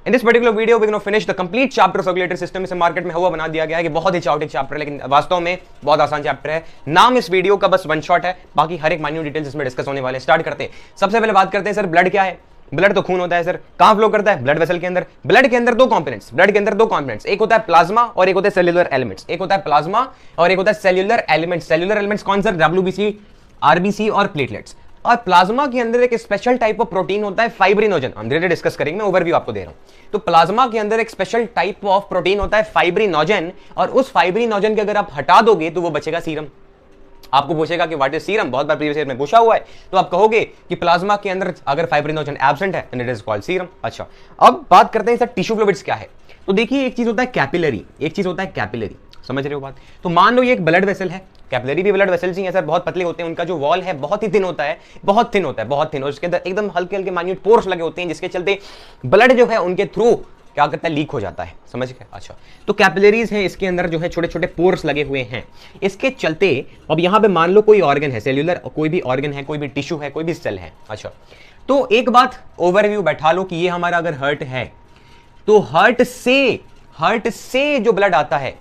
In this particular video we can finish the complete chapter circulatory system. इसे market में हुआ बना दिया गया है कि बहुत ही चाउटिक चैप्टर है, लेकिन वास्तव में बहुत आसान चैप्टर है। नाम इस वीडियो का बस वन शॉट है, बाकी हर एक माइन्यूट डिटेल्स इसमें डिस्कस होने वाले हैं। स्टार्ट करते हैं। सबसे पहले बात करते हैं सर ब्लड क्या है। ब्लड तो खून होता है सर, कहां फ्लो करता है? ब्लड वेसल के अंदर। ब्लड के अंदर दो कंपोनेंट्स, ब्लड के अंदर दो कंपोनेंट्स, एक होता है प्लाज्मा और एक होता है सेल्यूलर एलिमेंट्स। एक होता है प्लाज्मा और एक होता है सेल्यूलर एलिमेंट्स। सेल्यूलर एलिमेंट्स कौन सर? डब्ल्यूबीसी, आरबीसी और प्लेटलेट्स। और प्लाज्मा के अंदर एक स्पेशल टाइप ऑफ प्रोटीन होता है फाइब्रिनोजन, हम धीरे डिस्कस करेंगे, मैं ओवरव्यू आपको दे रहा हूं। तो प्लाज्मा के अंदर एक स्पेशल टाइप ऑफ प्रोटीन होता है फाइब्रिनोजन, और उस फाइब्रिनोजन के अगर आप हटा दोगे तो वो बचेगा सीरम। आपको पूछेगा कि व्हाट इज सीरम, बहुत बार प्रीवियस ईयर में पूछा हुआ है, तो आप कहोगे कि प्लाज्मा के अंदर अगर फाइब्रिनोजन एब्सेंट है then it is called serum. अच्छा, अब बात करते हैं सर टिश्यू फ्लूइड्स क्या है। तो देखिए, एक चीज होता है कैपिलरी, एक चीज होता है कैपिलरी, समझ रहे हो बात? तो मान लो ये एक ब्लड वेसल है, कैपिलरी भी ब्लड वेसल्स ही हैं सर, बहुत पतले होते हैं, उनका जो वॉल है बहुत ही थिन होता है, बहुत थिन होता है, बहुत थिन, और उसके अंदर एकदम हल्के हल्के माइन्यूट पोर्स लगे होते हैं, जिसके चलते ब्लड जो है उनके थ्रू क्या करता है, लीक हो जाता है, समझ गए? अच्छा, तो कैपिलरीज है, इसके अंदर जो है छोटे छोटे पोर्स लगे हुए हैं, इसके चलते अब यहां पे मान लो कोई ऑर्गन है, सेल्यूलर कोई भी ऑर्गन है, कोई भी टिश्यू है, कोई भी सेल है। अच्छा, तो एक बात ओवरव्यू बैठा लो कि ये हमारा अगर हार्ट है, तो हार्ट से जो ब्लड आता है,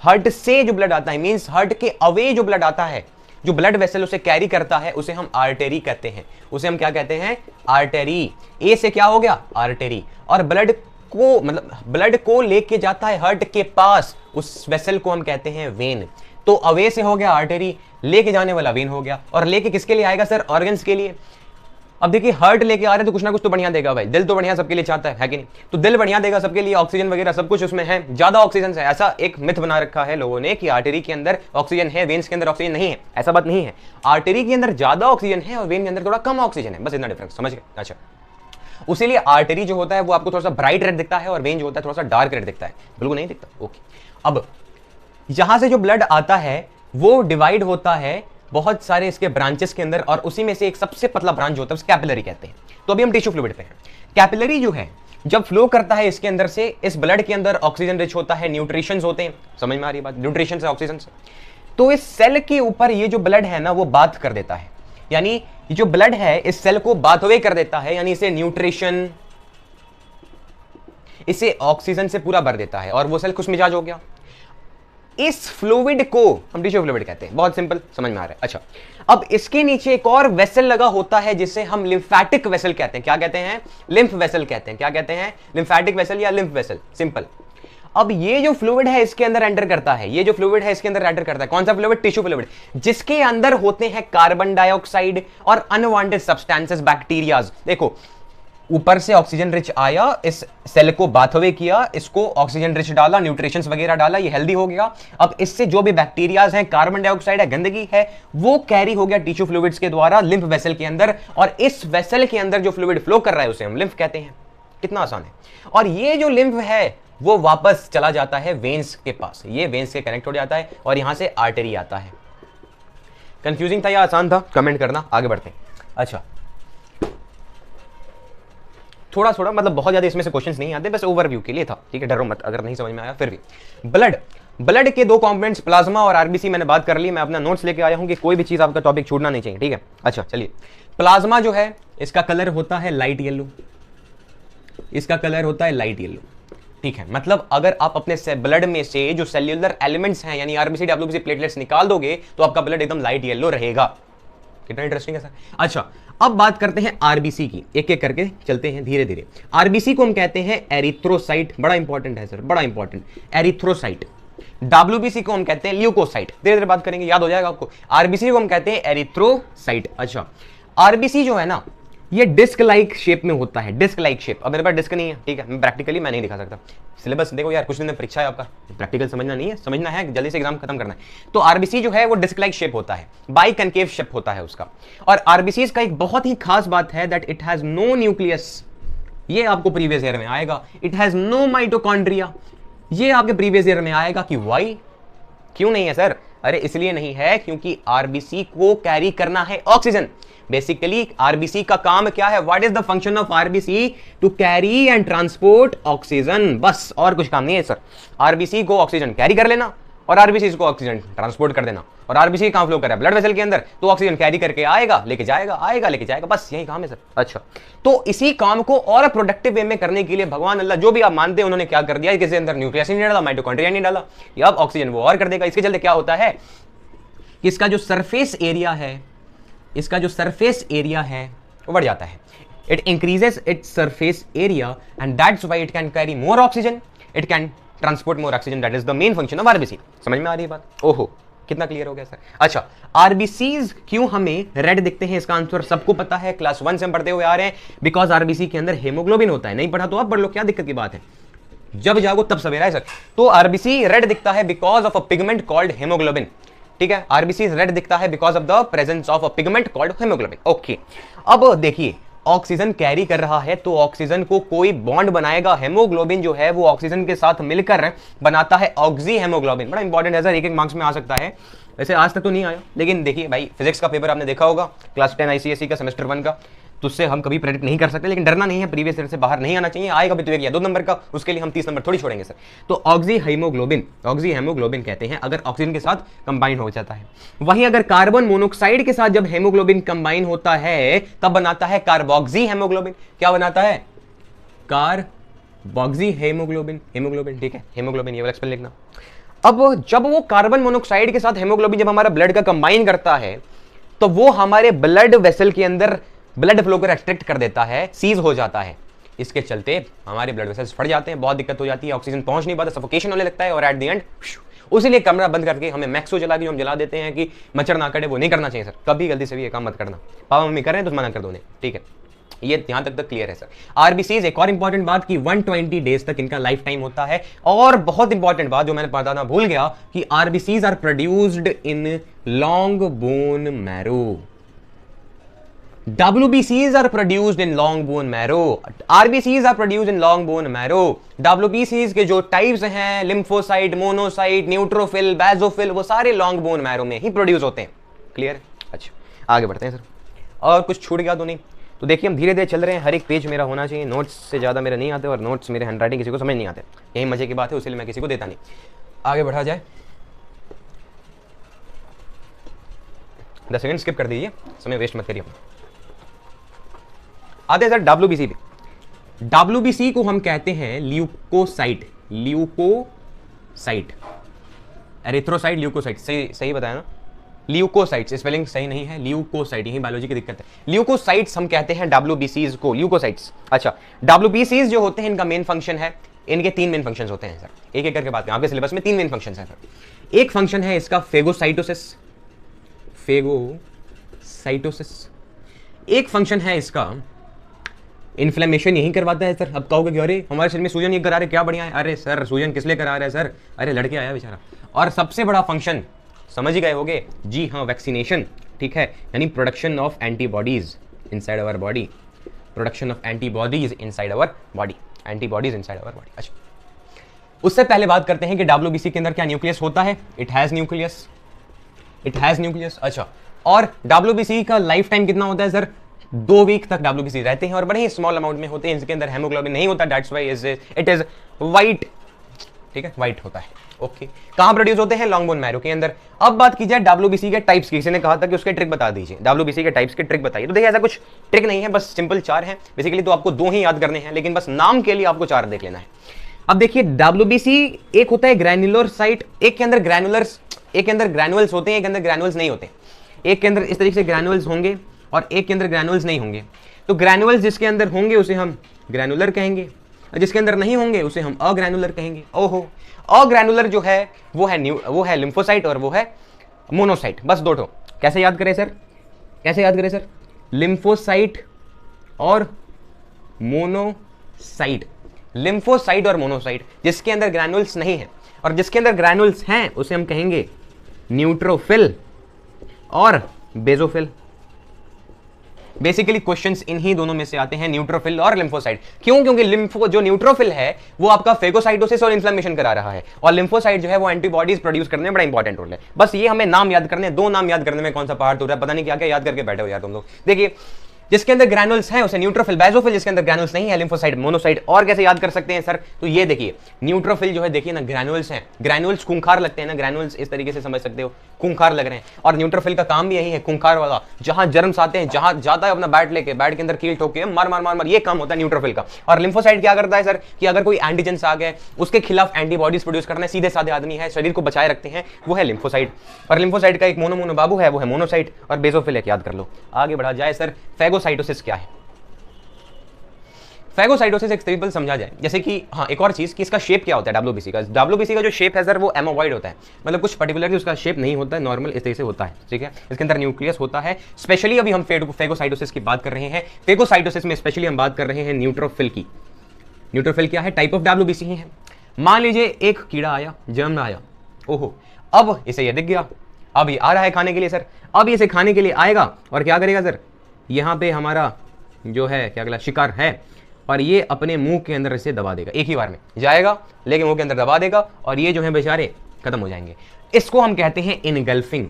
हार्ट से जो ब्लड आता है मींस हार्ट के अवे जो ब्लड आता है, जो ब्लड वेसल उसे कैरी करता है, उसे हम आर्टरी कहते हैं। उसे हम क्या कहते हैं? आर्टरी। ए से क्या हो गया? आर्टरी। और ब्लड को मतलब ब्लड को लेके जाता है हार्ट के पास, उस वेसल को हम कहते हैं वेन। तो अवे से हो गया आर्टरी, लेके जाने वाला वेन हो गया। और लेके किसके लिए आएगा सर? ऑर्गन्स के लिए। अब देखिए, हार्ट लेके आ रहे हैं तो कुछ ना कुछ तो बढ़िया देगा भाई, दिल तो बढ़िया सबके लिए चाहता है कि नहीं? तो दिल बढ़िया देगा सबके लिए, ऑक्सीजन वगैरह सब कुछ उसमें है, ज्यादा ऑक्सीजन है। ऐसा एक मिथ बना रखा है लोगों ने कि आर्टरी के अंदर ऑक्सीजन है, वेन्स के अंदर ऑक्सीजन नहीं है। ऐसा बात नहीं है, आर्टरी के अंदर ज्यादा ऑक्सीजन है और वेन के अंदर थोड़ा कम ऑक्सीजन है, बस इतना डिफरेंस, समझ गए? अच्छा, उसीलिए आर्टरी जो होता है वो आपको थोड़ा सा ब्राइट रेड दिखता है और वेन जो होता है थोड़ा सा डार्क रेड दिखता है, बिल्कुल नहीं दिखता। ओके, अब यहां से जो ब्लड आता है वो डिवाइड होता है बहुत सारे इसके ब्रांचेस के अंदर, और उसी में से एक सबसे पतला ब्रांच होता है उसे कैपिलरी कहते हैं। तो अभी हम टिश्यू फ्लूइड पे हैं। कैपिलरी जो है जब फ्लो करता है इसके अंदर से, इस ब्लड के अंदर ऑक्सीजन रिच होता है, न्यूट्रिशंस होते हैं, समझ में आ रही है बात? न्यूट्रिशन से ऑक्सीजन से, तो इस सेल के ऊपर ये जो ब्लड है ना वो बात कर देता है, यानी ये जो ब्लड है इस सेल को बाथवे कर देता है, यानी इसे न्यूट्रिशन, इसे ऑक्सीजन से पूरा भर देता है और वो सेल खुश मिजाज हो गया। इस फ्लूइड को हम टिश्यू फ्लूइड कहते हैं, बहुत सिंपल, समझ में आ रहा है? अच्छा, अब इसके नीचे एक और वेसल लगा होता है जिसे हम लिम्फेटिक वेसल कहते हैं। क्या कहते हैं? लिम्फ वेसल कहते हैं। क्या कहते हैं? लिम्फेटिक वेसल या लिम्फ वेसल, सिंपल। अब ये जो फ्लूइड है इसके अंदर एंटर करता है, ये जो फ्लूइड है इसके अंदर एंटर करता है, कौन सा फ्लूइड? टिश्यू फ्लूइड, जिसके अंदर होते हैं कार्बन डाइऑक्साइड और अनवांटेड सब्सटेंसेस, बैक्टीरियाज। देखो, ऊपर से ऑक्सीजन रिच आया, इस सेल को बाथवे किया, इसको ऑक्सीजन रिच डाला, न्यूट्रिशंस वगैरह डाला, ये हेल्दी हो गया। अब इससे जो भी बैक्टीरियाज हैं, कार्बन डाइऑक्साइड है, गंदगी है, वो कैरी हो गया टिश्यू फ्लूइड्स के द्वारा लिम्फ वेसल के अंदर, और इस वेसल के अंदर जो फ्लूइड फ्लो कर रहा है उसे हम लिम्फ कहते हैं। कितना आसान है। और ये जो लिम्फ है वो वापस चला जाता है वेन्स के पास, ये वेन्स से कनेक्ट हो जाता है और यहां से आर्टरी आता है। कंफ्यूजिंग था या आसान था? कमेंट करना, आगे बढ़ते हैं। अच्छा, थोड़ा थोड़ा मतलब बहुत ज्यादा इसमें से क्वेश्चंस नहीं आते, बस ओवरव्यू के लिए था, ठीक है? डरो मत अगर नहीं समझ में आया फिर भी। ब्लड के दो कंपोनेंट्स प्लाज्मा और आरबीसी मैंने बात कर ली, मैं अपना नोट्स लेके आया हूं कि कोई भी चीज आपका टॉपिक छूटना नहीं चाहिए, ठीक है? अच्छा, चलिए, प्लाज्मा जो है इसका कलर होता है लाइट येलो, इसका कलर होता है लाइट येलो, ठीक है? मतलब अगर आप अपने ब्लड में से जो सेल्यूलर एलिमेंट्स हैं यानी आरबीसी, डब्ल्यूबीसी, प्लेटलेट्स निकाल दोगे तो आपका ब्लड एकदम लाइट येलो रहेगा। कितना इंटरेस्टिंग है सर। अच्छा, अब बात करते हैं आरबीसी की, एक एक करके चलते हैं धीरे धीरे। आरबीसी को हम कहते हैं एरिथ्रोसाइट, बड़ा इंपॉर्टेंट है सर, बड़ा इंपॉर्टेंट, एरिथ्रोसाइट। डब्ल्यूबीसी को हम कहते हैं ल्यूकोसाइट, धीरे धीरे बात करेंगे, याद हो जाएगा आपको। आरबीसी को हम कहते हैं एरिथ्रोसाइट। अच्छा, आरबीसी जो है ना ये डिस्क लाइक शेप में होता है, डिस्क लाइक शेप। अब मेरे पास डिस्क नहीं है, ठीक है? मैं प्रैक्टिकली मैं नहीं दिखा सकता, सिलेबस देखो यार, कुछ दिन में परीक्षा है आपका, प्रैक्टिकल समझना नहीं है, समझना है, जल्दी से एग्जाम खत्म करना है। तो आरबीसी जो है वो डिस्क लाइक शेप होता है, बाई कनकेव शेप होता है उसका। और आरबीसी का एक बहुत ही खास बात है that it has no nucleus, ये आपको प्रीवियस ईयर में आएगा। इट हैज नो माइटोकॉन्ड्रिया, ये आपके प्रीवियस ईयर में आएगा। कि वाई, क्यों नहीं है सर? अरे इसलिए नहीं है क्योंकि आरबीसी को कैरी करना है ऑक्सीजन। बेसिकली आरबीसी का काम क्या है? What is the function of RBC? To carry and transport oxygen, बस, और कुछ काम नहीं है सर। आरबीसी को ऑक्सीजन कैरी कर लेना और आरबीसी को ऑक्सीजन ट्रांसपोर्ट कर देना। और आरबीसी कहां फ्लो कर रहा है? ब्लड वेसल के अंदर, तो ऑक्सीजन कैरी करके आएगा, लेके जाएगा, आएगा, लेके जाएगा, बस यही काम है सर। अच्छा, तो इसी काम को और प्रोडक्टिव वे में करने के लिए भगवान अल्लाह जो भी आप मानते हैं उन्होंने क्या कर दिया, इसके अंदर न्यूक्लियस नहीं डाला, माइटोकॉन्ड्रिया नहीं डाला, अब ऑक्सीजन वो और कर देगा। इसके चलते क्या होता है कि इसका जो सरफेस एरिया है, इसका जो सरफेस एरिया है वो बढ़ जाता है। It increases its surface area and that's why it can carry more oxygen, it can transport more oxygen, that is the main function of RBC। समझ में आ रही है बात? ओहो, कितना क्लियर हो गया सर। अच्छा, आरबीसीज क्यों हमें रेड दिखते हैं, इसका आंसर सबको पता है, क्लास 1 से हम पढ़ते हुए आ रहे हैं। बिकॉज आरबीसी के अंदर हेमोग्लोबिन होता है, नहीं पढ़ा तो आप पढ़ लो, क्या दिक्कत की बात है, जब जागो तब सवेरा है सर। तो आरबीसी रेड दिखता है because of a pigment called haemoglobin, ठीक है। आरबीसी रेड दिखता है because of the presence of a pigment called haemoglobin. Okay, अब देखिए ऑक्सीजन कैरी कर रहा है तो ऑक्सीजन को कोई बॉन्ड बनाएगा, हेमोग्लोबिन जो है वो ऑक्सीजन के साथ मिलकर बनाता है ऑक्सी हेमोग्लोबिन। बड़ा इंपॉर्टेंट है सर, एक मार्क्स में आ सकता है, वैसे आज तक तो नहीं आया, लेकिन देखिए भाई फिजिक्स का पेपर आपने देखा होगा क्लास 10 आईसीएसई का सेमेस्टर 1 का, तो उससे हम कभी प्रेडिक्ट नहीं कर सकते, लेकिन डरना नहीं है, प्रीवियस ईयर से बाहर नहीं आना चाहिए, आएगा भी तो 1 या 2 नंबर का, उसके लिए हम 30 नंबर थोड़ी छोड़ेंगे सर। तो ऑक्सी हेमोग्लोबिन कहते हैं अगर ऑक्सीजन के साथ कंबाइन हो जाता है। वहीं अगर कार्बन मोनोऑक्साइड के साथ जब हेमोग्लोबिन कंबाइन होता है तब बनाता है कार्बोक्सी हेमोग्लोबिन। क्या बनाता है? कार्बोक्सी हेमोग्लोबिन, ठीक है, हेमोग्लोबिन ये वाला एक्सप्लेन लिखना। अब जब वो कार्बन मोनोऑक्साइड के साथ हेमोग्लोबिन जब हमारा ब्लड का कंबाइन करता है तो वो हमारे ब्लड वेसल के अंदर ब्लड फ्लो को रेस्ट्रिक्ट कर देता है, सीज हो जाता है। इसके चलते हमारे ब्लड वेसल्स फट जाते हैं, बहुत दिक्कत हो जाती है, ऑक्सीजन पहुंच नहीं पाता, सफोकेशन होने लगता है और एट द एंड उसीलिए कमरा बंद करके हमें मैक्सो जला के हम जला देते हैं कि मच्छर ना कटे। वो नहीं करना चाहिए सर, कभी गलती से भी ये काम मत करना। पापा मम्मी कर रहे हैं तो मना कर दो, ठीक है, ये यहां तक क्लियर है सर। आरबीसीज एक और इंपॉर्टेंट बात कि 120 डेज तक इनका लाइफ टाइम होता है। और बहुत इंपॉर्टेंट बात जो मैंने बताना भूल गया कि RBCs are produced in long bone marrow. WBCs are produced in long bone marrow, RBCs are produced in long bone marrow। WBCs के जो टाइप्स हैं, लिम्फोसाइट, मोनोसाइट, न्यूट्रोफिल, बेसोफिल, वो सारे लॉन्ग बोन मैरो में ही प्रोड्यूस होते हैं। Clear? अच्छा, आगे बढ़ते हैं सर। और कुछ छूट गया तो नहीं? तो देखिए हम धीरे धीरे चल रहे हैं, हर एक पेज मेरा होना चाहिए, नोट्स से ज़्यादा मेरे नहीं आते और नोट्स मेरे हैंडराइटिंग किसी को समझ नहीं आते, यही मजे की बात है, इसलिए मैं किसी को देता नहीं। आगे बढ़ा जाए, 10 सेकंड स्किप कर दीजिए, समय वेस्ट मत करिए। आते हैं सर WBC पे। WBC को हम कहते हैं ल्यूकोसाइट, एरिथ्रोसाइट, ल्यूकोसाइट, सही बताया ना? ल्यूकोसाइट्स, स्पेलिंग सही नहीं है, ल्यूकोसाइट, यही बायोलॉजी की दिक्कत है। ल्यूकोसाइट्स हम कहते हैं WBCs को, ल्यूकोसाइट्स। अच्छा, WBCs जो होते हैं इनका मेन फंक्शन है, इनके 3 मेन फंक्शंस होते हैं सर, एक एक करके बात करें, आपके सिलेबस में 3 मेन फंक्शंस हैं सर। एक फंक्शन है इसका फेगोसाइटोसिस, एक फंक्शन है इसका इन्फ्लेमेशन, यही करवाता है सर। अब कहोगे कि अरे हमारे शरीर में सूजन ये करा रहे, क्या बढ़िया है। अरे सर सूजन किस लिए करा रहे हैं सर? अरे लड़के आया बेचारा। और सबसे बड़ा फंक्शन समझ ही गए होगे, जी हाँ, वैक्सीनेशन, ठीक है, यानी production of antibodies inside our body, production of antibodies inside our body. अच्छा, उससे पहले बात करते हैं कि WBC के अंदर क्या न्यूक्लियस होता है। It has nucleus. अच्छा, और WBC का लाइफ टाइम कितना होता है सर? 2 वीक तक WBC रहते हैं और बड़े ही स्मॉल अमाउंट में होते हैं, इसके अंदर हेमोग्लोबिन नहीं होता, that's why it is white, ठीक है, वाइट होता है। ओके, कहां प्रोड्यूस होते हैं? लॉन्ग बोन मैरो के अंदर। अब बात की जाए WBC के टाइप्स की, किसी ने कहा था कि उसके ट्रिक बता दीजिए, WBC के टाइप्स के ट्रिक बताइए। तो देखिए ऐसा कुछ ट्रिक नहीं है, बस सिंपल 4 हैं बेसिकली, तो आपको 2 ही याद करने हैं, लेकिन बस नाम के लिए आपको 4 देख लेना है। अब देखिए WBC एक होता है ग्रैन्युलर साइट, एक के अंदर ग्रैन्युलर्स होते हैं, एक के अंदर ग्रैन्युल्स नहीं होते, एक के अंदर इस तरीके से ग्रैन्युल्स होंगे और एक के अंदर ग्रैन्युल्स नहीं होंगे। तो ग्रैन्युल्स जिसके अंदर होंगे उसे हम ग्रैन्युलर कहेंगे, और जिसके अंदर नहीं होंगे उसे हम अग्रैन्युलर कहेंगे। ओहो, अग्रैन्युलर जो है वो है लिम्फोसाइट और वो है मोनोसाइट, बस 2 ठो। कैसे याद करें सर? लिम्फोसाइट और मोनोसाइट, लिम्फोसाइट और मोनोसाइट, जिसके अंदर ग्रैन्युल्स नहीं है, और जिसके अंदर ग्रैन्युल्स हैं उसे हम कहेंगे न्यूट्रोफिल और बेसोफिल। बेसिकली क्वेश्चंस इन्हीं दोनों में से आते हैं, न्यूट्रोफिल और लिम्फोसाइट। क्यों? क्योंकि जो न्यूट्रोफिल है वो आपका फेगोसाइटोसिस और इन्फ्लेमेशन करा रहा है, और लिम्फोसाइट जो है वो एंटीबॉडीज प्रोड्यूस करने में बड़ा इंपॉर्टेंट रोल है। बस ये हमें नाम याद करने, 2 नाम याद करने में कौन सा पार्ट हो रहा है, पता नहीं क्या क्या याद करके बैठे हो यार तुम लोग। देखिए जिसके अंदर ग्रैनुल्स हैं उसे न्यूट्रोफिल, बेसोफिल जिसके अंदर ग्रैनुल्स नहीं है लिम्फोसाइट, मोनोसाइट। और कैसे याद कर सकते हैं सर? तो ये देखिए न्यूट्रोफिल जो है देखिए ना ग्रैनुल्स हैं, ग्रैनुल्स खूंखार लगते हैं ना, ग्रैनुल्स इस तरीके से समझ सकते हो, खूंखार लग रहे हैं। और न्यूट्रोफिल का काम भी यही है, खूंखार वाला, जहां जर्म्स आते हैं, जहां जाता है अपना बैट लेके, बैट के अंदर कील ठोक के मार मार मार मार, ये काम होता है न्यूट्रोफिल का। और लिम्फोसाइट क्या करता है सर कि अगर कोई एंटीजेंस आ गए उसके खिलाफ एंटीबॉडीज प्रोड्यूस करना है, सीधे साधे आदमी है, शरीर को बचाए रखते हैं, वो है लिम्फोसाइट। और लिम्फोसाइट का एक मोनो बाबू है, वो है मोनोसाइट। और बेसोफिल एक याद कर लो। आगे बढ़ा जाए सर, फेगोसाइटोसिस क्या है? फेगोसाइटोसिस एक सिंपल समझा जाए, जैसे कि हाँ एक और चीज कि इसका शेप क्या होता है डब्ल्यूबीसी का। डब्ल्यूबीसी का जो शेप है सर वो एमोवॉइड होता है, मतलब कुछ पर्टिकुलरली उसका शेप नहीं होता है, नॉर्मल इस तरीके से होता है, ठीक है। इसके अंदर न्यूक्लियस होता है। स्पेशली अभी हम फेगोसाइटोसिस की बात कर रहे हैं। फेगोसाइटोसिस में स्पेशली हम बात कर रहे हैं न्यूट्रोफिल की। न्यूट्रोफिल क्या है? टाइप ऑफ डब्ल्यूबीसी ही है। मान लीजिए एक कीड़ा आया, जर्म आया, ओहो, अब इसे ये दिख गया, अब ये आ रहा है खाने के लिए सर। अब इसे खाने के लिए आएगा और क्या करेगा सर? यहाँ पे हमारा जो है क्या कहला शिकार है, और ये अपने मुंह के अंदर इसे दबा देगा, एक ही बार में जाएगा लेकिन मुंह के अंदर दबा देगा, और ये जो है बेचारे खत्म हो जाएंगे। इसको हम कहते हैं इनगल्फिंग।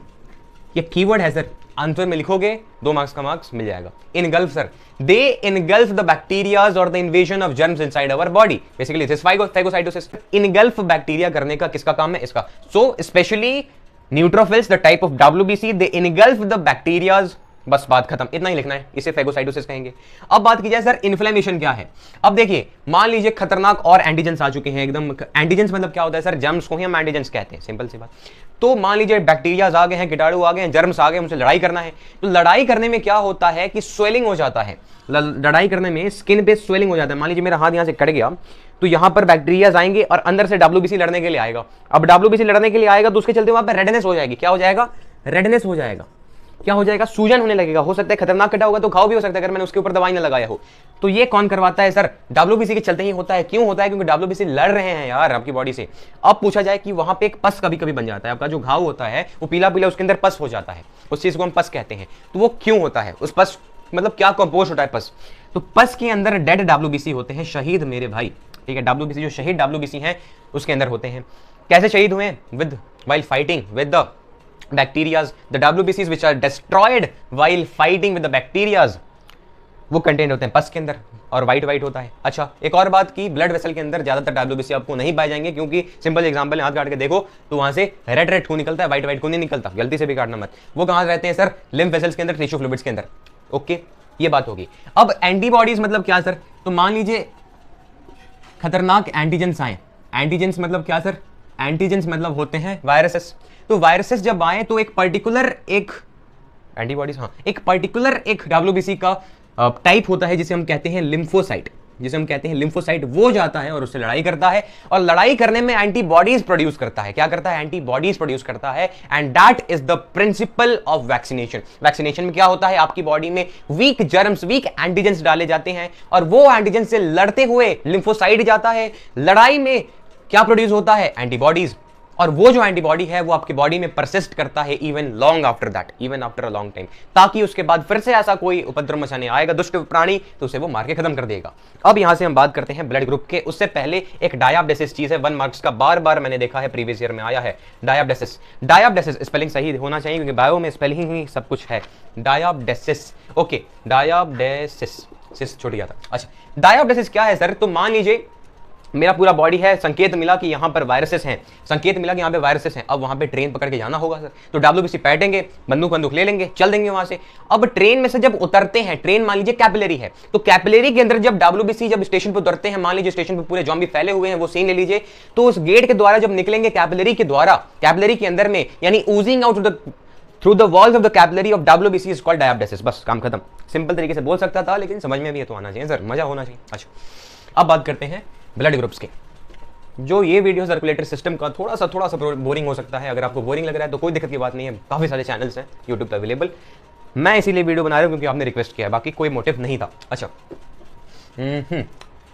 ये कीवर्ड है सर, आंसर में लिखोगे 2 मार्क्स का मार्क्स मिल जाएगा। Engulf sir, they engulf the bacterias और the invasion of germs inside our body, basically this phagocytosis. Engulf bacteria करने का किसका काम है? इसका। So specially neutrophils the type of WBC, they engulf the bacterias, बस बात खत्म, इतना ही लिखना है, इसे फेगोसाइटोसिस कहेंगे। अब बात की जाए सर इन्फ्लेमेशन क्या है। अब देखिए मान लीजिए खतरनाक और एंटीजेंस आ चुके हैं एकदम। एंटीजेंस मतलब क्या होता है सर? जर्म्स को ही हम एंटीजेंस कहते हैं, सिंपल सी बात। तो मान लीजिए बैक्टीरियाज आ गए हैं, कीटाणु आ गए हैं, जर्म्स आ गए, उनसे लड़ाई करना है। तो लड़ाई करने में क्या होता है कि स्वेलिंग हो जाता है। लड़ाई करने में स्किन पे स्वेलिंग हो जाता है। मान लीजिए मेरा हाथ यहां से कट गया, तो यहां पर बैक्टीरियाज आएंगे और अंदर से डब्ल्यूबीसी लड़ने के लिए आएगा। अब डब्ल्यूबीसी लड़ने के लिए आएगा तो उसके चलते वहां पर रेडनेस हो जाएगी। क्या हो जाएगा? रेडनेस हो जाएगा। क्या हो जाएगा? सूजन होने लगेगा। हो सकता है खतरनाक कटा होगा तो घाव भी हो सकता है अगर मैंने उसके ऊपर दवाई ना लगाया हो। तो ये कौन करवाता है सर? डब्ल्यूबीसी के चलते ही होता है। क्यों होता है? क्योंकि डब्ल्यूबीसी लड़ रहे हैं यार आपकी बॉडी से। अब पूछा जाए कि वहां पे एक पस कभी कभी बन जाता है, आपका जो घाव होता है वो पीला पीला, उसके अंदर पस हो जाता है, उस चीज को हम पस कहते हैं। तो वो क्यों होता है? उस पस मतलब क्या कंपोज होता है पस? तो पस के अंदर डेड डब्ल्यूबीसी होते हैं, शहीद मेरे भाई, ठीक है। डब्ल्यूबीसी जो शहीद डब्ल्यूबीसी हैं उसके अंदर होते हैं। कैसे शहीद हुए? With while fighting with the bacterias, the WBCs which are destroyed while fighting with the bacterias, वो कंटेंट होते हैं पस के अंदर, और वाइट होता है। अच्छा एक और बात की, ब्लड वेसल के अंदर ज्यादातर डब्ल्यूबीसी आपको नहीं पाए जाएंगे, क्योंकि सिंपल एग्जांपल हाथ काट के देखो तो वहां से रेड खून निकलता है, वाइट खून नहीं निकलता, गलती से भी काटना मत। वो कहां रहते हैं सर? लिम्फ वेसल्स के अंदर, टिश्यू फ्लूइड्स के अंदर। ओके, ये बात होगी। अब एंटीबॉडीज मतलब क्या सर? तो मान लीजिए खतरनाक एंटीजेंस आए। एंटीजेंस मतलब क्या सर? एंटीजेंस मतलब होते हैं वायरसेस। तो वायरसेस जब आए तो एक पर्टिकुलर एक एंटीबॉडीज, हाँ एक पर्टिकुलर एक डब्ल्यूबीसी का टाइप होता है जिसे हम कहते हैं लिम्फोसाइट, जिसे हम कहते हैं लिम्फोसाइट। वो जाता है और उससे लड़ाई करता है, और लड़ाई करने में एंटीबॉडीज प्रोड्यूस करता है। क्या करता है? एंटीबॉडीज प्रोड्यूस करता है। And that is the principle of vaccination. Vaccination में क्या होता है? आपकी बॉडी में वीक जर्म्स, वीक एंटीजेंस डाले जाते हैं, और वो एंटीजन से लड़ते हुए लिम्फोसाइट जाता है। लड़ाई में क्या प्रोड्यूस होता है? एंटीबॉडीज। और वो जो एंटीबॉडी है वो आपकी बॉडी में परसिस्ट करता है even long after that, even after a long time, ताकि उसके बाद फिर से ऐसा कोई उपद्रव मचाने आएगा दुष्ट प्राणी तो उसे वो मार के खत्म कर देगा। अब यहां से हम बात करते हैं ब्लड ग्रुप के। उससे पहले एक डायाब्डेसिस चीज है, 1 मार्क्स का, बार बार मैंने देखा है, प्रीवियस ईयर में आया है। डायाब्डेसिस, डायाब्डेसिस स्पेलिंग सही होना चाहिए क्योंकि बायो में स्पेलिंग ही सब कुछ है। डायाब्डेसिस, ओके, डायाब्डेसिस, सिस छूट गया था। अच्छा, डायाब्डेसिस क्या है सर? तो मान लीजिए मेरा पूरा बॉडी है, संकेत मिला कि यहां पर वायरसेस हैं, संकेत मिला कि यहां पे वायरसेस हैं। अब वहां पे ट्रेन पकड़ के जाना होगा सर, तो डब्ल्यूबीसी बैठेंगे, बंदूक ले लेंगे, चल देंगे वहां से। अब ट्रेन में से जब उतरते हैं, ट्रेन मान लीजिए कैपिलरी है, तो कैपिलरी के अंदर जब डब्ल्यूबीसी जब स्टेशन पर उतरते हैं, मान लीजिए स्टेशन पर पूरे जॉम्बी फैले हुए हैं, वो सीन ले लीजिए, तो उस गेट के द्वारा जब निकलेंगे कैपिलरी के द्वारा, कैपिलरी के अंदर में यानी oozing out through the walls of the capillary of WBC is called diapedesis. बस काम खत्म। सिंपल तरीके से बोल सकता था, लेकिन समझ में भी तो आना चाहिए सर, मजा होना चाहिए। अच्छा, अब बात करते हैं ब्लड ग्रुप्स के। जो ये वीडियो सर्कुलेटरी सिस्टम का थोड़ा सा बोरिंग हो सकता है। अगर आपको बोरिंग लग रहा है तो कोई दिक्कत की बात नहीं है, काफी सारे चैनल्स हैं यूट्यूब पे अवेलेबल। मैं इसीलिए वीडियो बना रहा हूं क्योंकि आपने रिक्वेस्ट किया है, बाकी कोई मोटिव नहीं था। अच्छा,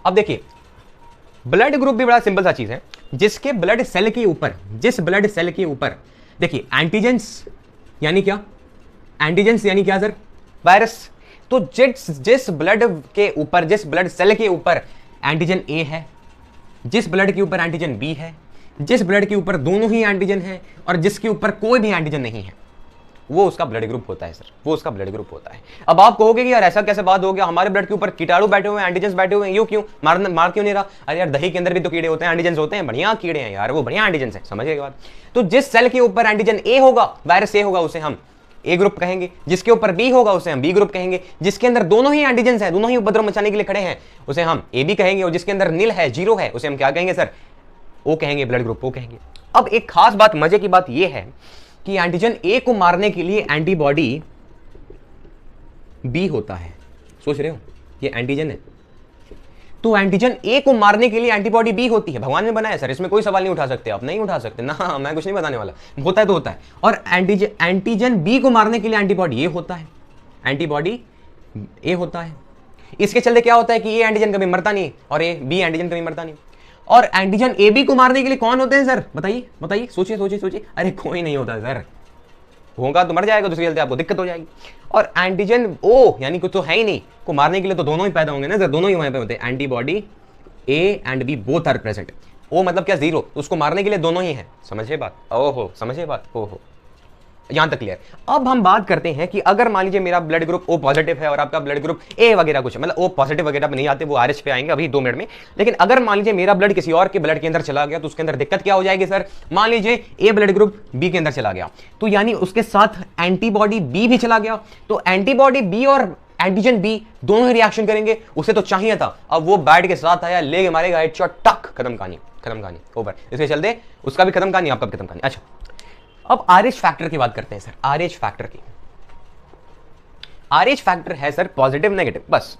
अब देखिए ब्लड ग्रुप भी बड़ा सिंपल सा चीज है, जिसके ब्लड सेल के ऊपर, जिस ब्लड सेल के ऊपर देखिए एंटीजेंस यानी क्या? एंटीजेंस यानी क्या सर? वायरस। तो जिस ब्लड के ऊपर, जिस ब्लड सेल के ऊपर एंटीजन ए है, जिस ब्लड के ऊपर एंटीजन बी है, जिस ब्लड के ऊपर दोनों ही एंटीजन है, और जिसके ऊपर कोई भी एंटीजन नहीं है, वो उसका ब्लड ग्रुप होता है सर, वो उसका ब्लड ग्रुप होता है। अब आप कहोगे कि यार ऐसा कैसे बात हो गया, हमारे ब्लड के ऊपर कीटाणु बैठे हुए हैं, एंटीजेंस बैठे हुए हैं, यूं क्यों मार क्यों नहीं रहा? अरे यार दही के अंदर भी तो कीड़े होते हैं, एंटीजेंस होते हैं, बढ़िया कीड़े हैं यार, वो बढ़िया एंटीजेंस है, समझिए बात। तो जिस सेल के ऊपर एंटीजन ए होगा, वायरस ए होगा, उसे हम ए ग्रुप कहेंगे, जिसके ऊपर बी होगा उसे हम बी ग्रुप कहेंगे, जिसके अंदर दोनों ही एंटीजेंस हैं, दोनों ही उपद्रव मचाने के लिए खड़े हैं, उसे हम ए बी कहेंगे, और जिसके अंदर नील है, जीरो है, उसे हम क्या कहेंगे सर? ओ कहेंगे, ब्लड ग्रुप ओ कहेंगे। अब एक खास बात, मजे की बात यह है कि एंटीजन ए को मारने के लिए एंटीबॉडी बी होता है। सोच रहे हो, ये एंटीजन है, तो एंटीजन ए को मारने के लिए एंटीबॉडी बी होती है। भगवान ने बनाया सर, इसमें कोई सवाल नहीं उठा सकते आप, नहीं उठा सकते ना, मैं कुछ नहीं बताने वाला, होता है तो होता है। और एंटीजन बी को मारने के लिए एंटीबॉडी ए होता है, एंटीबॉडी ए होता है। इसके चलते क्या होता है कि ए एंटीजन कभी मरता नहीं और ए बी एंटीजन कभी मरता नहीं। और एंटीजन ए बी को मारने के लिए कौन होते हैं सर? बताइए बताइए, सोचिए सोचिए सोचिए। अरे कोई नहीं होता सर, होगा तो मर जाएगा, दूसरे चलते आपको दिक्कत हो जाएगी। और एंटीजन ओ यानी कि तो है ही नहीं, को मारने के लिए तो दोनों ही पैदा होंगे ना सर, दोनों ही वहां पे होते हैं। Antibody A and B both are present. O मतलब क्या? जीरो। उसको मारने के लिए दोनों ही है, समझिए बात। ओहो, समझिए बात, ओहो, यहां तक क्लियर। अब हम बात करते हैं कि अगर मान लीजिए मेरा ब्लड ग्रुप ओ पॉजिटिव है और आपका ब्लड ग्रुप ए वगैरह कुछ, मतलब ओ पॉजिटिव वगैरह पे नहीं आते, वो आरएच पे आएंगे अभी 2 मिनट में। लेकिन अगर मान लीजिए मेरा ब्लड किसी और के ब्लड के अंदर चला गया, तो उसके अंदर दिक्कत क्या हो जाएगी सर? मान लीजिए ए ब्लड ग्रुप बी के अंदर चला गया, तो यानी उसके साथ एंटीबॉडी बी भी चला गया, तो एंटीबॉडी बी और एंटीजन बी दोनों ही रिएक्शन करेंगे। उसे तो चाहिए था, अब वो बैट के साथ आया, लेके मारेगा हेडशॉट, टक, खत्म कहानी, खत्म कहानी, ओवर। इसके चलते उसका भी खत्म कहानी, आपका भी खत्म कहानी। अच्छा, अब आरएच फैक्टर की बात करते हैं सर, आरएच फैक्टर की। आरएच फैक्टर है सर पॉजिटिव नेगेटिव, बस।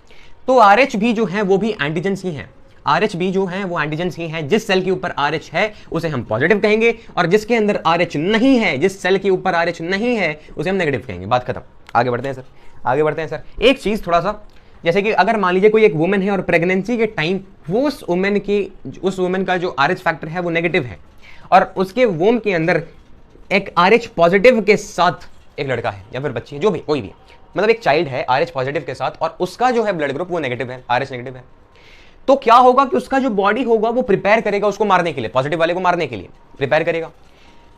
तो आरएच भी जो है वो भी एंटीजेंस ही है, आरएच भी जो है वो एंटीजेंस ही है। जिस सेल के ऊपर आरएच है उसे हम पॉजिटिव कहेंगे, और जिसके अंदर आरएच नहीं है, जिस सेल के ऊपर आरएच नहीं है, उसे हम नेगेटिव कहेंगे। बात खत्म। आगे बढ़ते हैं सर, आगे बढ़ते हैं सर। एक चीज थोड़ा सा, जैसे कि अगर मान लीजिए कोई एक वुमेन है और प्रेगनेंसी के टाइम वो उस वुमेन का जो आरएच फैक्टर है वो नेगेटिव है, और उसके वोम के अंदर एक आरएच पॉजिटिव के साथ एक लड़का है या फिर बच्ची है, जो भी, कोई भी, मतलब एक चाइल्ड है आरएच पॉजिटिव के साथ, और उसका जो है ब्लड ग्रुप वो नेगेटिव है, आरएच नेगेटिव है, तो क्या होगा कि उसका जो बॉडी होगा वो प्रिपेयर करेगा उसको मारने के लिए, पॉजिटिव वाले को मारने के लिए प्रिपेयर करेगा।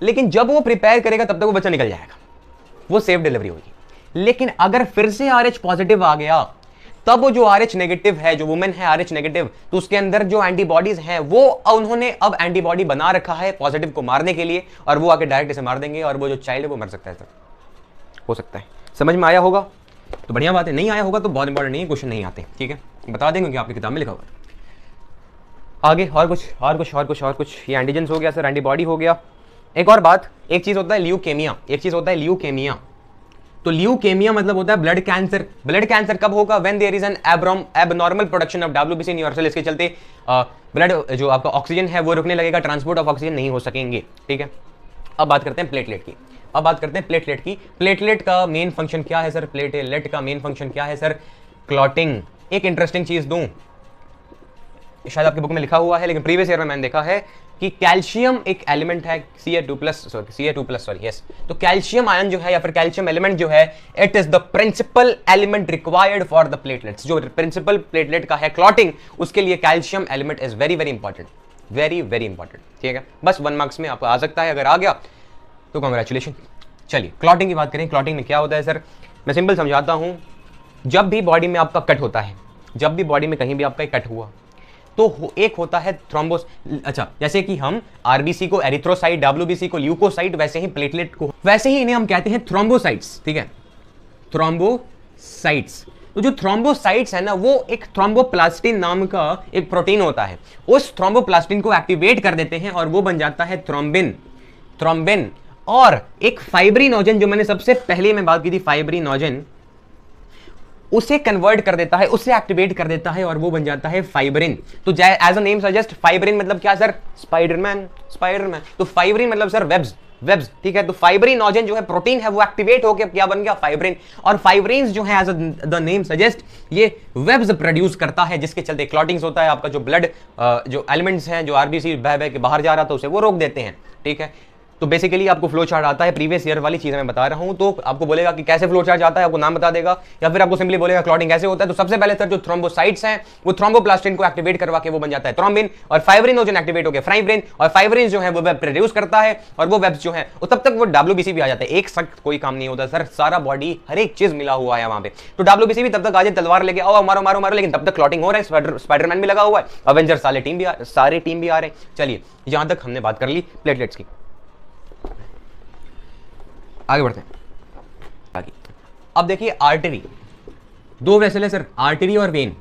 लेकिन जब वो प्रिपेयर करेगा तब तक वो बच्चा निकल जाएगा, वो सेफ डिलीवरी होगी। लेकिन अगर फिर से आरएच पॉजिटिव आ गया, तब वो जो आरएच नेगेटिव है, जो वुमेन है आरएच नेगेटिव, तो उसके अंदर जो एंटीबॉडीज हैं वो उन्होंने अब एंटीबॉडी बना रखा है पॉजिटिव को मारने के लिए, और वो आके डायरेक्ट इसे मार देंगे, और वो जो चाइल्ड है वो मर सकता है सर, हो सकता है। समझ में आया होगा तो बढ़िया बात है, नहीं आया होगा तो बहुत इंपॉर्टेंट नहीं है, क्वेश्चन नहीं आते, ठीक है, बता देंगे कि आपकी किताब में लिखा हुआ है। आगे और कुछ और कुछ और कुछ और कुछ, ये एंटीजेंस हो गया सर, एंटीबॉडी हो गया। एक और बात, एक चीज होता है ल्यूकेमिया, एक चीज होता है ल्यूकेमिया। तो ल्यूकेमिया मतलब होता है ब्लड कैंसर। ब्लड कैंसर कब होगा? When there is an abnormal production of WBC in your cell. इसके चलते ब्लड जो आपका ऑक्सीजन है वो रुकने लगेगा, ट्रांसपोर्ट ऑफ ऑक्सीजन नहीं हो सकेंगे, ठीक है। अब बात करते हैं प्लेटलेट की, अब बात करते हैं प्लेटलेट की। प्लेटलेट का मेन फंक्शन क्या है सर? प्लेटलेट का मेन फंक्शन क्या है सर? क्लॉटिंग। एक इंटरेस्टिंग चीज दूं, शायद आपकी बुक में लिखा हुआ है, लेकिन प्रीवियस ईयर में मैंने देखा है कि कैल्शियम एक एलिमेंट है, Ca2+, सॉरी, यस। तो कैल्शियम आयन जो है या फिर कैल्शियम एलिमेंट जो है, it is the principal element required for the platelets. जो प्रिंसिपल प्लेटलेट का है क्लॉटिंग, उसके लिए calcium element is very very important, very very important, ठीक है। बस 1 मार्क्स में आपको आ सकता है, अगर आ गया तो कांग्रेचुलेशन। चलिए क्लॉटिंग की बात करें। क्लॉटिंग में क्या होता है सर? मैं सिंपल समझाता हूं। जब भी बॉडी में आपका कट होता है, जब भी बॉडी में कहीं भी आपका कट हुआ, तो एक होता है थ्रोम्बोस। अच्छा, जैसे कि हम आरबीसी को एरिथ्रोसाइट, डब्ल्यूबीसी को ल्यूकोसाइट, वैसे ही प्लेटलेट को, वैसे ही इन्हें हम कहते हैं थ्रोम्बोसाइट्स, ठीक है, थ्रोम्बोसाइट्स। तो जो थ्रोम्बोसाइट्स है ना, वो एक थ्रोम्बोप्लास्टिन नाम का एक प्रोटीन होता है, उस थ्रोम्बोप्लास्टिन को एक्टिवेट कर देते हैं और वो बन जाता है थ्रोम्बिन। थ्रोम्बिन और एक फाइब्रिनोजन, जो मैंने सबसे पहले में बात की थी, फाइब्रिनोजन, उसे कन्वर्ट कर देता है, उसे एक्टिवेट कर देता है और वो बन जाता है फाइब्रिन। तो as a name suggest, fibrin मतलब क्या सर? Spiderman, Spiderman. तो फाइब्रिन मतलब सर वेब्स, वेब्स, ठीक है। तो फाइब्रिनोजन जो है प्रोटीन है, वो एक्टिवेट होकर क्या बन गया? फाइब्रिन। और फाइब्रिन्स जो है एज द नेम सजेस्ट, ये वेब्स प्रोड्यूस करता है, जिसके चलते क्लॉटिंग्स होता है। आपका जो ब्लड जो एलिमेंट्स हैं, जो आरबीसी बह बह के बाहर जा रहा था, उसे वो रोक देते हैं, ठीक है। तो बेसिकली आपको फ्लो चार्ट आता है, प्रीवियस ईयर वाली चीजें मैं बता रहा हूं, तो आपको बोलेगा कि कैसे फ्लो चार्ट आता है, आपको नाम बता देगा, या फिर आपको सिंपली बोलेगा क्लॉटिंग कैसे होता है। तो सबसे पहले सर जो थ्रोम्बोसाइट्स हैं वो थ्रोम्बोप्लास्टिन को एक्टिवेट करवा के वो बन जाता है थ्रोम्बिन, और फाइब्रिन जो एक्टिवेट हो गया फाइब्रिन, और फाइब्रिन जो है वो वेब प्रोड्यूस करता है, और वो वेब्स जो है वो तब तक वो डब्ल्यूबीसी भी आ जाता है। एक सख्त कोई काम नहीं होता सर, सारा बॉडी हर एक चीज मिला हुआ है वहां पे। तो डब्ल्यूबीसी भी तब तक आ जाए तलवार लेके आओ मारो मारो मारो, लेकिन तब तक क्लॉटिंग हो रहा है, स्पाइडरमैन भी लगा हुआ है, अवेंजर सारे टीम भी आ रहे हैं। चलिए यहां तक हमने बात कर ली प्लेटलेट्स की, आगे बढ़ते हैं आगे। अब देखिए आर्टरी, दो वेसल है सर, आर्टरी और वेन।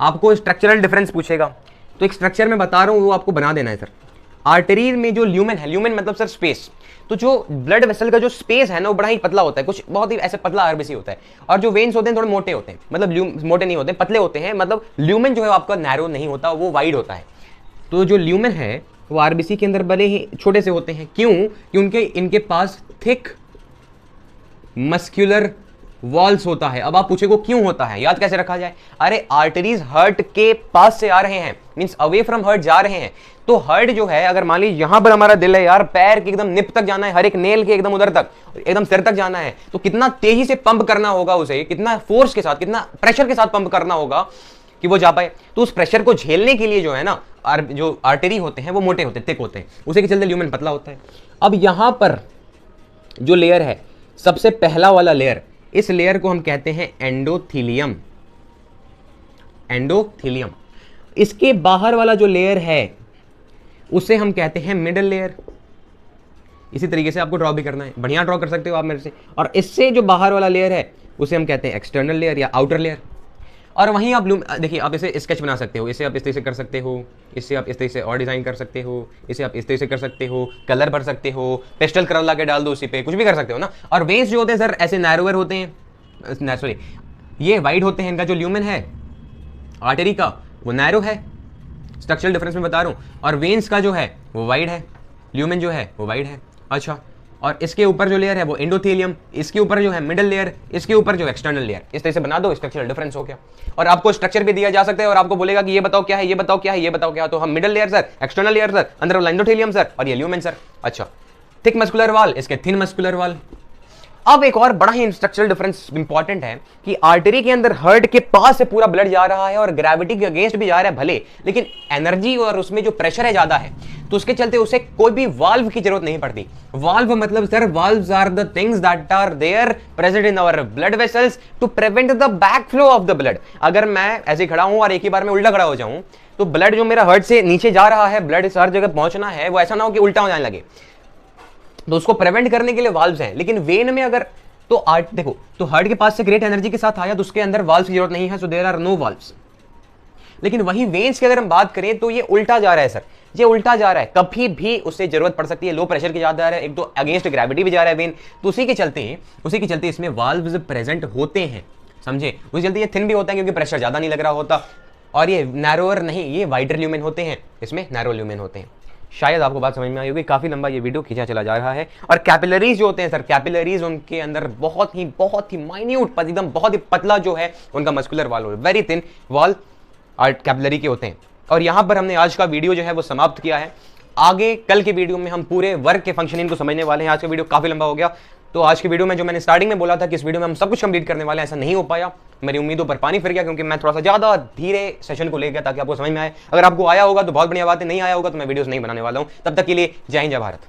आपको स्ट्रक्चरल डिफरेंस पूछेगा तो एक स्ट्रक्चर में बता रहा हूं वो आपको बना देना है सर। आर्टरी में जो ल्यूमेन है, ल्यूमेन मतलब सर स्पेस, तो जो ब्लड वेसल का जो स्पेस है ना वो बड़ा ही पतला होता है, कुछ बहुत ही ऐसे पतला आरबीसी होता है, और जो वेन्स होते हैं थोड़े मोटे होते हैं, मतलब मोटे नहीं होते, पतले होते हैं, मतलब ल्यूमेन जो है आपका नैरो नहीं होता, वो वाइड होता है। तो जो ल्यूमेन है वो आरबीसी के अंदर बड़े ही छोटे से होते हैं, क्यों? क्योंकि इनके पास थिक मस्कुलर वॉल्स होता है। अब आप पूछेगो क्यों होता है, याद कैसे रखा जाए? अरे आर्टरीज हार्ट के पास से आ रहे हैं, मींस अवे फ्रॉम हार्ट जा रहे हैं, तो हार्ट जो है, अगर मान लीजिए यहां पर हमारा दिल है यार, पैर के एकदम निप तक जाना है, हर एक नेल के एकदम उधर तक, एकदम सिर तक जाना है, तो कितना तेजी से पंप करना होगा उसे, कितना फोर्स के साथ, कितना प्रेशर के साथ पंप करना होगा कि वो जा पाए। तो उस प्रेशर को झेलने के लिए जो है ना, जो आर्टरी होते हैं वो मोटे होते हैं, थिक होते हैं, उसी के चलते ल्यूमेन पतला होता है। अब यहां पर जो लेयर है, सबसे पहला वाला लेयर, इस लेयर को हम कहते हैं एंडोथीलियम। एंडोथीलियम। इसके बाहर वाला जो लेयर है उसे हम कहते हैं मिडल लेयर। इसी तरीके से आपको ड्रॉ भी करना है, बढ़िया ड्रॉ कर सकते हो आप मेरे से। और इससे जो बाहर वाला लेयर है उसे हम कहते हैं एक्सटर्नल लेयर या आउटर लेयर। और वहीं आप देखिए, आप इसे स्केच बना सकते हो, इसे आप इस तरीके से कर सकते हो, इससे आप इस तरीके से और डिजाइन कर सकते हो, इसे आप इस तरीके से कर सकते हो, कलर भर सकते हो, पेस्टल कलर ला के डाल दो उसी पे, कुछ भी कर सकते हो ना। और वेन्स जो होते हैं सर ऐसे नैरोवर होते हैं, सॉरी ये वाइड होते हैं। इनका जो ल्यूमेन है आर्टरी का वो नैरो है, स्ट्रक्चरल डिफरेंस में बता रहा हूँ, और वेन्स का जो है वो वाइड है, ल्यूमेन जो है वो वाइड है। अच्छा, और इसके ऊपर जो लेयर है वो एंडोथेलियम, इसके ऊपर जो है मिडल लेयर, इसके ऊपर जो एक्सटर्नल लेयर, इस तरह से बना दो, स्ट्रक्चरल डिफरेंस हो गया। और आपको स्ट्रक्चर भी दिया जा सकता है और आपको बोलेगा कि ये बताओ क्या है, ये बताओ क्या है, ये बताओ क्या है, तो हम middle layer sir, external layer sir, अंदर वाला एंडोथेलियम सर, और ये ल्यूमेन सर। अच्छा, थिक मस्कुलर वॉल, इसके थिन मस्कुलर वॉल। अब एक और बड़ा ही स्ट्रक्चरल डिफरेंस इंपॉर्टेंट है कि आर्टरी के अंदर हार्ट के पास से पूरा ब्लड जा रहा है और ग्रेविटी के अगेंस्ट भी जा रहा है भले, लेकिन एनर्जी और उसमें जो प्रेशर है ज्यादा है, तो उसके चलते उसे कोई भी वाल्व की जरूरत नहीं पड़ती। वाल्व मतलब sir, valves are the things that are there present in our blood vessels to prevent the back flow of the blood. अगर मैं ऐसे खड़ा हूं और एक ही बार में उल्टा खड़ा हो जाऊं, तो ब्लड जो मेरा हार्ट से नीचे जा रहा है, ब्लड हर जगह पहुंचना है, वो ऐसा ना हो कि उल्टा हो जाने लगे, तो उसको प्रिवेंट करने के लिए वाल्व्स हैं। लेकिन वेन में अगर तो देखो, तो हार्ट के पास से ग्रेट एनर्जी के साथ आया तो उसके अंदर वाल्व्स की जरूरत नहीं है, so there are no valves. लेकिन वही वेन्स की अगर हम बात करें तो ये उल्टा जा रहा है सर, ये उल्टा जा रहा है, कभी भी उससे जरूरत पड़ सकती है, लो प्रेशर के साथ जा रहा है, एक तो अगेंस्ट ग्रेविटी भी जा रहा है वेन, तो उसी के चलते इसमें वाल्व्स प्रेजेंट होते हैं, समझे। उसी चलते ये थिन भी होता है क्योंकि प्रेशर ज्यादा नहीं लग रहा होता, और ये नैरोअर नहीं, ये वाइडर ल्यूमेन होते हैं, इसमें नैरो ल्यूमेन होते हैं। शायद आपको बात समझ में आई होगी, काफी लंबा ये वीडियो खींचा चला जा रहा है। और कैपिलरीज जो होते हैं सर, कैपिलरीज उनके अंदर बहुत ही माइन्यूट, एकदम बहुत ही पतला जो है उनका muscular wall, very thin wall capillary के होते हैं। और यहां पर हमने आज का वीडियो जो है वो समाप्त किया है। आगे कल के वीडियो में हम पूरे वर्क के फंक्शनिंग को समझने वाले हैं। आज का वीडियो काफी लंबा हो गया, तो आज की वीडियो में जो मैंने स्टार्टिंग में बोला था कि इस वीडियो में हम सब कुछ कंप्लीट करने वाले हैं, ऐसा नहीं हो पाया। मेरी उम्मीदों पर पानी फिर गया क्योंकि मैं थोड़ा सा ज्यादा धीरे सेशन को ले गया ताकि आपको समझ में आए। अगर आपको आया होगा तो बहुत बढ़िया बात है, नहीं आया होगा तो मैं वीडियोस नहीं बनाने वाला हूं। तब तक के लिए जय हिंद, जय भारत।